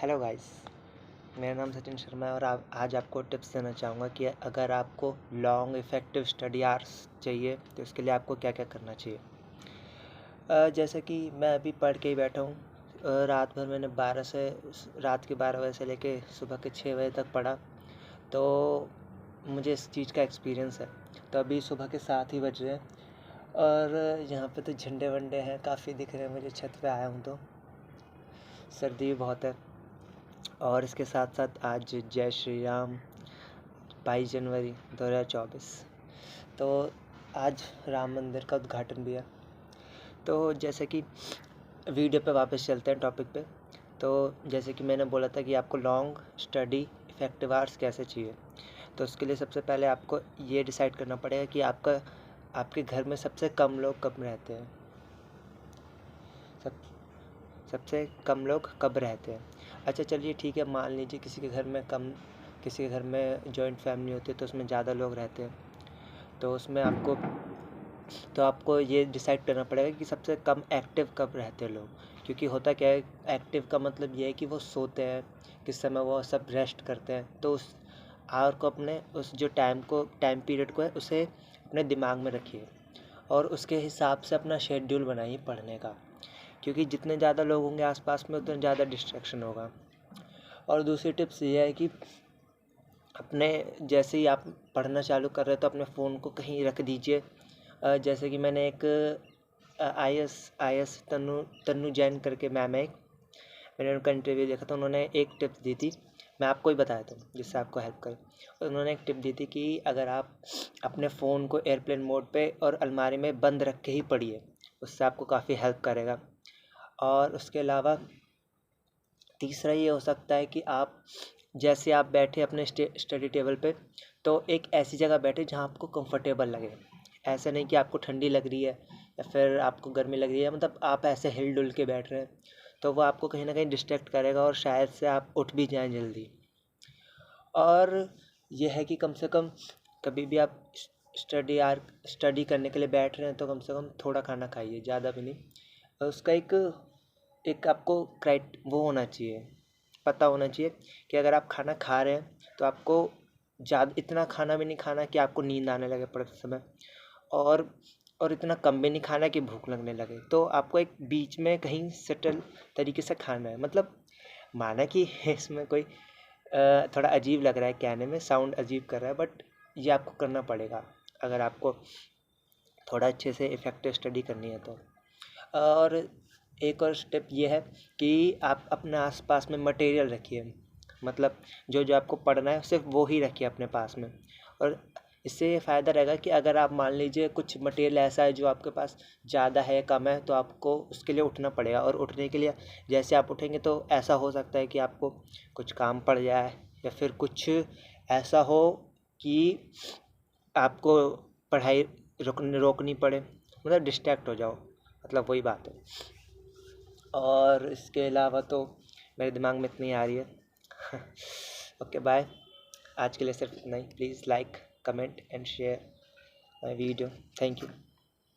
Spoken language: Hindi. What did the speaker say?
हेलो गाइस, मेरा नाम सचिन शर्मा है और आज आपको टिप्स देना चाहूँगा कि अगर आपको लॉन्ग इफ़ेक्टिव स्टडी आवर्स चाहिए तो इसके लिए आपको क्या क्या करना चाहिए। जैसे कि मैं अभी पढ़ के ही बैठा हूँ। रात भर मैंने रात के 12 बजे से लेके सुबह के 6 बजे तक पढ़ा, तो मुझे इस चीज़ का एक्सपीरियंस है। तो अभी सुबह के 7 ही बज रहे हैं और यहाँ पे तो झंडे वंडे हैं, काफ़ी दिख रहे हैं मुझे। छत पे आया हूँ तो सर्दी भी बहुत है। और इसके साथ साथ आज जय श्री राम 22 जनवरी 2024, तो आज राम मंदिर का उद्घाटन भी है। तो जैसे कि वीडियो पे वापस चलते हैं टॉपिक पे। तो जैसे कि मैंने बोला था कि आपको लॉन्ग स्टडी इफ़ेक्टिव आवर्स कैसे चाहिए, तो उसके लिए सबसे पहले आपको ये डिसाइड करना पड़ेगा कि आपके घर में सबसे कम लोग कब रहते हैं। सबसे कम लोग कब रहते हैं। अच्छा चलिए ठीक है, मान लीजिए किसी के घर में जॉइंट फैमिली होती है तो उसमें ज़्यादा लोग रहते हैं, तो उसमें आपको ये डिसाइड करना पड़ेगा कि सबसे कम एक्टिव कब रहते हैं लोग। क्योंकि होता क्या है, एक्टिव का मतलब ये है कि वो सोते हैं, किस समय वो सब रेस्ट करते हैं। तो उस आवर को अपने उस जो टाइम पीरियड को है उसे अपने दिमाग में रखिए और उसके हिसाब से अपना शेड्यूल बनाइए पढ़ने का। क्योंकि जितने ज़्यादा लोग होंगे आसपास में उतने ज़्यादा डिस्ट्रैक्शन होगा। और दूसरी टिप्स ये है कि जैसे ही आप पढ़ना चालू कर रहे हो तो अपने फ़ोन को कहीं रख दीजिए। जैसे कि मैंने एक आई एस तन्नु जैन करके मैम है, मैंने उनका इंटरव्यू देखा था। उन्होंने एक टिप्स दी थी, मैं आपको ही बताया था जिससे आपको हेल्प करे। उन्होंने एक टिप दी थी कि अगर आप अपने फ़ोन को एयरप्लेन मोड पे और अलमारी में बंद रख के ही पढ़िए, उससे आपको काफ़ी हेल्प करेगा। और उसके अलावा तीसरा ये हो सकता है कि जैसे आप बैठे अपने स्टडी टेबल पे, तो एक ऐसी जगह बैठे जहाँ आपको कंफर्टेबल लगे। ऐसा नहीं कि आपको ठंडी लग रही है या फिर आपको गर्मी लग रही है, मतलब आप ऐसे हिल डुल के बैठ रहे हैं, तो वो आपको कहीं ना कहीं डिस्ट्रैक्ट करेगा और शायद से आप उठ भी जाएं जल्दी। और यह है कि कम से कम कभी भी आप स्टडी करने के लिए बैठ रहे हैं तो कम से कम थोड़ा खाना खाइए, ज़्यादा भी नहीं। और उसका एक आपको वो होना चाहिए, पता होना चाहिए कि अगर आप खाना खा रहे हैं तो आपको ज़्यादा इतना खाना भी नहीं खाना कि आपको नींद आने लगे पढ़ते समय, और इतना कम भी नहीं खाना कि भूख लगने लगे। तो आपको एक बीच में कहीं सेटल तरीके से खाना है। मतलब माना कि इसमें कोई थोड़ा अजीब लग रहा है, कहने में साउंड अजीब कर रहा है, बट ये आपको करना पड़ेगा अगर आपको थोड़ा अच्छे से इफ़ेक्टिव स्टडी करनी है तो। और एक और स्टेप ये है कि आप अपने आसपास में मटेरियल रखिए। मतलब जो जो आपको पढ़ना है सिर्फ वो ही रखिए अपने पास में। और इससे ये फ़ायदा रहेगा कि अगर आप मान लीजिए कुछ मटेरियल ऐसा है जो आपके पास ज़्यादा है, कम है, तो आपको उसके लिए उठना पड़ेगा। और उठने के लिए जैसे आप उठेंगे तो ऐसा हो सकता है कि आपको कुछ काम पड़ जाए या फिर कुछ ऐसा हो कि आपको पढ़ाई रोकनी पड़े, मतलब डिस्ट्रैक्ट हो जाओ, मतलब वही बात है। और इसके अलावा तो मेरे दिमाग में इतनी आ रही है। ओके बाय, आज के लिए सिर्फ इतना ही। Please like, comment and share my video. Thank you.